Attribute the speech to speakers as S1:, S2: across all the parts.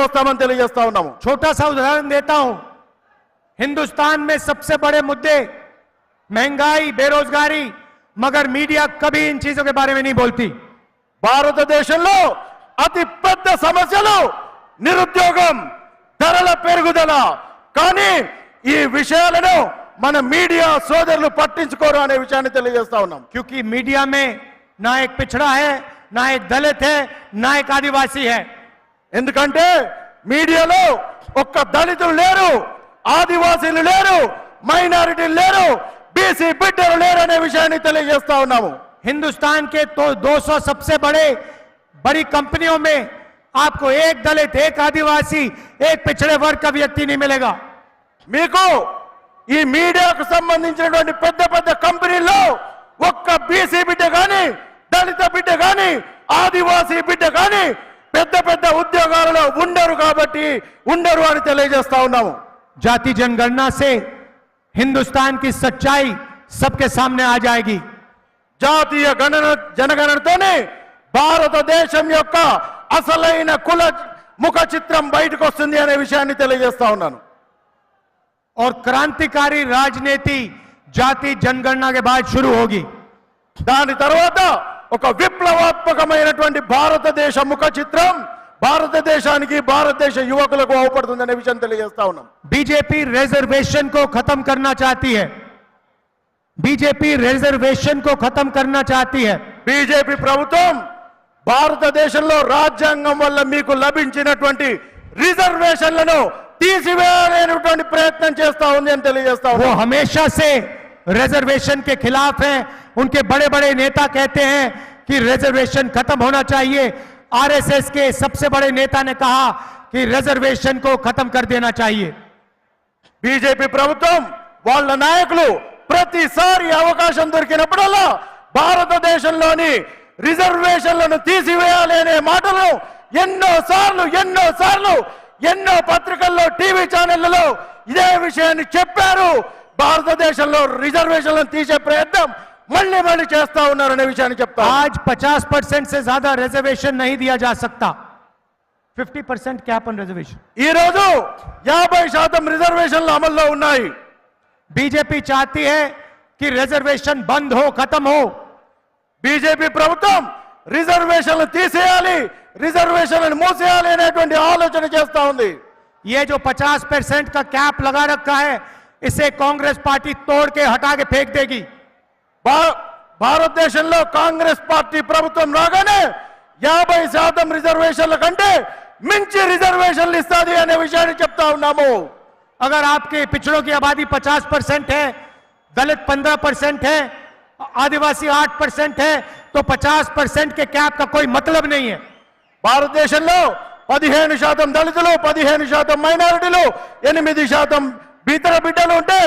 S1: వస్తామని తెలియజేస్తా ఉన్నాము.
S2: छोटा सा उदाहरण देता हूं, हिंदुस्तान में सबसे बड़े मुद्दे महंगाई, बेरोजगारी, मगर मीडिया कभी इन चीजों के बारे में नहीं बोलती.
S1: భారతదేశంలో అతి పెద్ద సమస్యలు నిరుద్యోగం, ధరల పెరుగుదల. కానీ ఈ విషయాలను మన మీడియా సోదరులు పట్టించుకోరు అనే విషయాన్ని తెలియజేస్తా ఉన్నాం.
S2: क्योंकि मीडिया में ना एक पिछड़ा है, ना एक दलित है, ना एक आदिवासी है.
S1: ఎందుకంటే మీడియాలో ఒక్క దళితులు లేరు, ఆదివాసీలు లేరు, మైనారిటీలు లేరు, బీసీ బిడ్డలు లేరు అనే విషయాన్ని తెలియజేస్తా ఉన్నాము.
S2: हिंदुस्तान के तो 200 सबसे बड़ी कंपनियों में आपको एक दलित, एक आदिवासी, एक पिछड़े वर्ग का व्यक्ति नहीं मिलेगा.
S1: మీకు ఈ మీడియాకు సంబంధించినటువంటి పెద్ద పెద్ద కంపెనీల్లో ఒక్క బీసీ బిడ్డ కానీ, దళిత బిడ్డ కానీ, ఆదివాసీ బిడ్డ కానీ పెద్ద పెద్ద ఉద్యోగాలలో ఉండరు కాబట్టి ఉండరు అని తెలియజేస్తా ఉన్నాము.
S2: जाति जनगणना से हिंदुस्तान की सच्चाई सबके सामने आ जाएगी.
S1: జాతీయ జనగణనతోనే భారతదేశం యొక్క అసలైన కుల ముఖ చిత్రం బయటకు వస్తుంది అనే విషయాన్ని తెలియజేస్తా ఉన్నాను.
S2: और क्रांतिकारी राजनीति जाति जनगणना के बाद शुरू होगी.
S1: దాని తర్వాత ఒక విప్లవాత్మకమైనటువంటి భారతదేశ ముఖ చిత్రం భారతదేశానికి, భారతదేశ యువకులకు అవపడుతుందనే విషయం తెలియజేస్తా ఉన్నాం.
S2: बीजेपी रिजर्वेशन को खत्म करना चाहती है. बीजेपी रिजर्वेशन को खत्म करना चाहती है.
S1: బీజేపీ ప్రభుత్వం భారతదేశంలో రాజ్యాంగం వల్ల మీకు లభించినటువంటి రిజర్వేషన్లను తీసివేయాలనేటువంటి ప్రయత్నం చేస్తా ఉంది అని తెలియజేస్తా
S2: वो
S1: ఉన్నాం.
S2: हमेशा से रिजर्वेशन के खिलाफ हैं. उनके बड़े बड़े नेता कहते हैं कि रिजर्वेशन खत्म होना चाहिए. आरएसएस के सबसे बड़े नेता ने कहा कि रिजर्वेशन को खत्म कर देना चाहिए.
S1: బీజేపీ ప్రభుత్వం వాళ్ళ నాయకులు ప్రతిసారి అవకాశం దొరికినప్పుడల్లా భారతదేశంలోని రిజర్వేషన్లను తీసివేయాలి అనే మాటలు ఎన్నోసార్లు ఎన్నో పత్రికల్లో, టీవీ ఛానళ్లలో ఇదే విషయాన్ని చెప్పారు. భారతదేశంలో రిజర్వేషన్లను తీసే ప్రయత్నం మళ్ళీ చేస్తా ఉన్నారనే విషయాన్ని చెప్తా.
S2: आज 50% से ज्यादा रिजर्वेशन नहीं दिया जा सकता. 50% कैप ऑन रिजर्वेशन.
S1: ఈ రోజు 50% రిజర్వేషన్లు అమల్లో ఉన్నాయి.
S2: बीजेपी चाहती है कि रिजर्वेशन बंद हो, खत्म हो.
S1: బీజేపీ ప్రభుత్వం రిజర్వేషన్లు తీసేయాలి, రిజర్వేషన్లను మూసేయాలి అనేటువంటి ఆలోచన చేస్తా ఉంది.
S2: ये जो 50% का कैप लगा रखा है, इसे कांग्रेस पार्टी तोड़ के हटा के फेंक देगी.
S1: భారతదేశంలో కాంగ్రెస్ పార్టీ ప్రభుత్వం రాగానే 50% రిజర్వేషన్ల కంటే మించి రిజర్వేషన్లు ఇస్తాది అనే విషయాన్ని చెప్తా ఉన్నాము.
S2: अगर आपके पिछड़ों की आबादी 50% है, दलित 15% है, आदिवासी 8% है, तो 50% के कैप का कोई मतलब नहीं है.
S1: భారతదేశంలో 15% దళితులు, 15% మైనారిటీలు, 8% ఇతర బిడ్డలు ఉంటే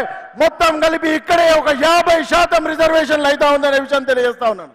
S1: మొత్తం కలిపి ఇక్కడే ఒక 50% రిజర్వేషన్లు అయితే ఉందనే విషయం తెలియజేస్తా ఉన్నాను.